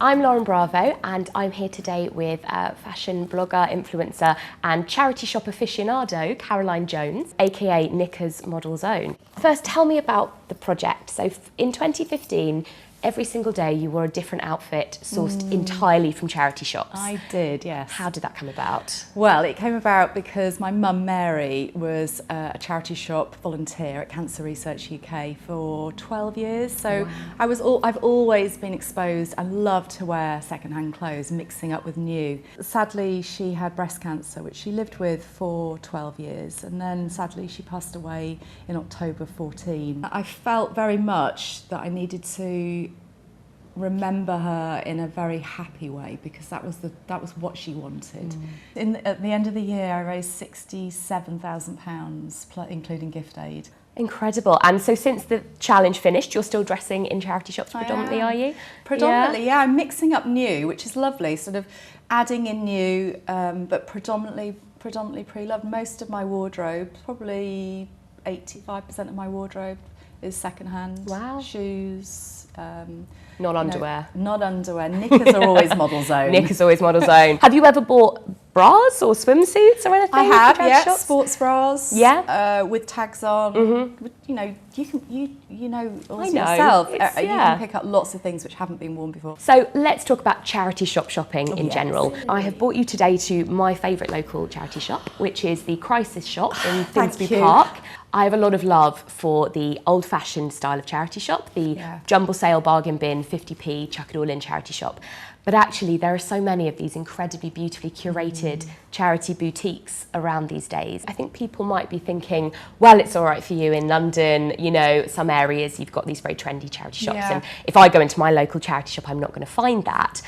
I'm Lauren Bravo and I'm here today with fashion blogger, influencer and charity shop aficionado Caroline Jones, aka Knickers Model Zone. First, tell me about the project. So in 2015, every single day you wore a different outfit sourced entirely from charity shops. I did, yes. How did that come about? Well, it came about because my mum Mary was a charity shop volunteer at Cancer Research UK for 12 years. So wow. I've always been exposed and loved to wear second-hand clothes, mixing up with new. Sadly, she had breast cancer, which she lived with for 12 years. And then sadly, she passed away in October 14. I felt very much that I needed to remember her in a very happy way because that was what she wanted. At the end of the year, I raised £67,000, including gift aid. Incredible. And so since the challenge finished, you're still dressing in charity shops predominantly, are you? Predominantly, yeah. I'm mixing up new, which is lovely, sort of adding in new, but predominantly pre-loved. Most of my wardrobe, probably 85% of my wardrobe is second-hand. Wow. Shoes. Not underwear. Not underwear. Knickers are always Model Zone. Knickers always Model Zone. Have you ever bought bras or swimsuits or anything? I have, yeah. Shops? Sports bras. Yeah. With tags on. You know, you know also I know. yourself. You can pick up lots of things which haven't been worn before. So let's talk about charity shop shopping in general. I have brought you today to my favourite local charity shop, which is the Crisis Shop in Finsbury Park. I have a lot of love for the old-fashioned style of charity shop, the jumble sale bargain bin, 50p, chuck it all in charity shop. But actually, there are so many of these incredibly beautifully curated charity boutiques around these days. I think people might be thinking, well, it's all right for you in London, you know, some areas you've got these very trendy charity shops, and if I go into my local charity shop, I'm not going to find that.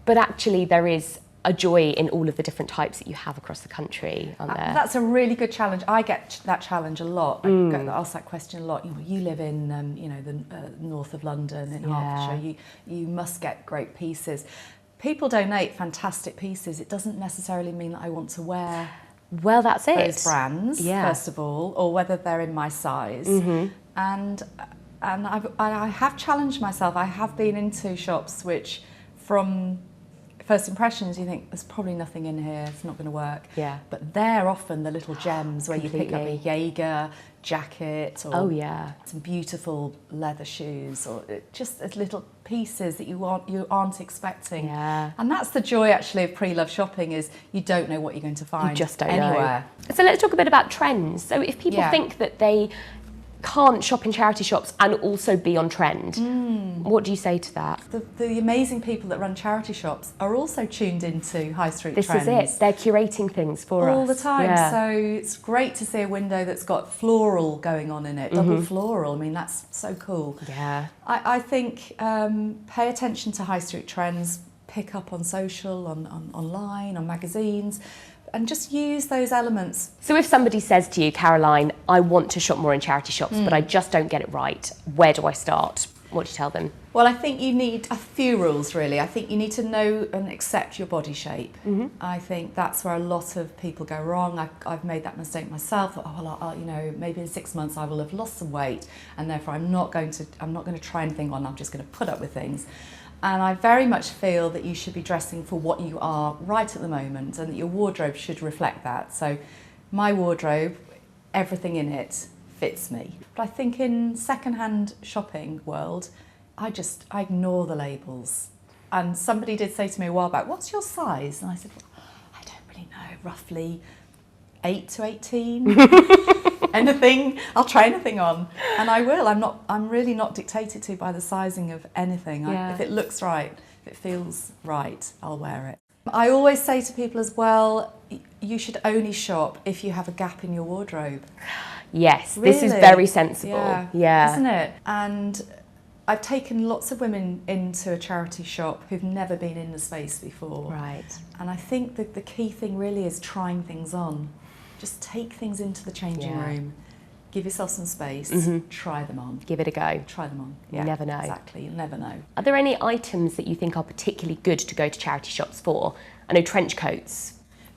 But actually, there is a joy in all of the different types that you have across the country, aren't there? That's a really good challenge. I get that challenge a lot. I get asked that question a lot. You know, you live in you know, the north of London in Hertfordshire. You must get great pieces. People donate fantastic pieces. It doesn't necessarily mean that I want to wear that's it. Those brands first of all, or whether they're in my size. And I have challenged myself. I have been into shops which, from first impressions, you think there's probably nothing in here, it's not going to work. Yeah. But they're often the little gems where you pick up a Jaeger jacket or some beautiful leather shoes, or just as little pieces that you aren't expecting. Yeah. And that's the joy actually of pre-love shopping, is you don't know what you're going to find. You just don't anywhere. know. So let's talk a bit about trends. So if people think that they can't shop in charity shops and also be on trend, what do you say to that? The amazing people that run charity shops are also tuned into high street trends. This is it. They're curating things for us. All the time. So it's great to see a window that's got floral going on in it, double floral. I mean, that's so cool. Yeah. I think pay attention to high street trends, pick up on social, online, on magazines, and just use those elements. So if somebody says to you, Caroline, I want to shop more in charity shops, but I just don't get it right, where do I start? What do you tell them? Well, I think you need a few rules, really. I think you need to know and accept your body shape. I think that's where a lot of people go wrong. I've made that mistake myself. Oh, well, you know, maybe in 6 months I will have lost some weight, and therefore I'm not going to try anything on. I'm just going to put up with things. And I very much feel that you should be dressing for what you are right at the moment, and that your wardrobe should reflect that. So my wardrobe, everything in it fits me. But I think in second-hand shopping world, I ignore the labels. And somebody did say to me a while back, what's your size? And I said, well, I don't really know, roughly 8 to 18. Anything, I'll try anything on, and I will. I'm really not dictated to by the sizing of anything. If it looks right, if it feels right, I'll wear it. I always say to people as well, you should only shop if you have a gap in your wardrobe. Yes, really? This is very sensible. Yeah. Isn't it? And I've taken lots of women into a charity shop who've never been in the space before. Right. And I think that the key thing really is trying things on. Just take things into the changing room, give yourself some space, try them on. Give it a go. Try them on. You never know. Exactly, you'll never know. Are there any items that you think are particularly good to go to charity shops for? I know trench coats.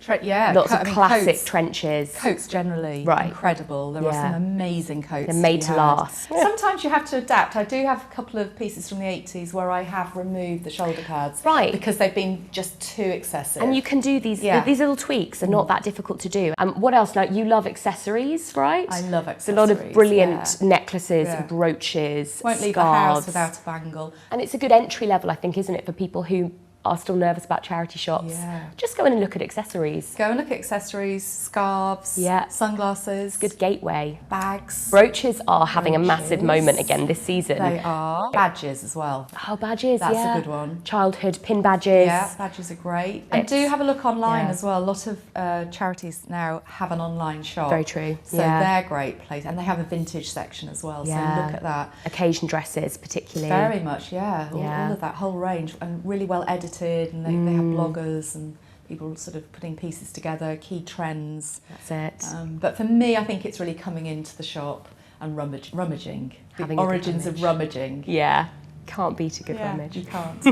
Lots of classic trenches. Coats generally, Right. incredible. There are some amazing coats. They're made to last. Sometimes you have to adapt. I do have a couple of pieces from the 80s where I have removed the shoulder pads. Right. Because they've been just too excessive. And you can do these little tweaks are not that difficult to do. What else? Now, you love accessories, right? I love accessories. There's a lot of brilliant necklaces, brooches, Won't leave scarves. a house without a bangle. And it's a good entry level, I think, isn't it, for people who are still nervous about charity shops? Yeah. Just go in and look at accessories. Go and look at accessories, scarves, sunglasses. Good gateway. Bags. Brooches are having a massive moment again this season. They are. Badges as well. Oh, badges, That's a good one. Childhood pin badges. Yeah, badges are great. And do have a look online as well. A lot of charities now have an online shop. Very true. So they're a great place. And they have a vintage section as well. So look at that. Occasion dresses particularly. Very much, all of that whole range. And really well edited. And they have bloggers and people sort of putting pieces together, key trends. That's it. But for me, I think it's really coming into the shop and rummaging. Having the origins of rummaging. Yeah, can't beat a good rummage. You can't.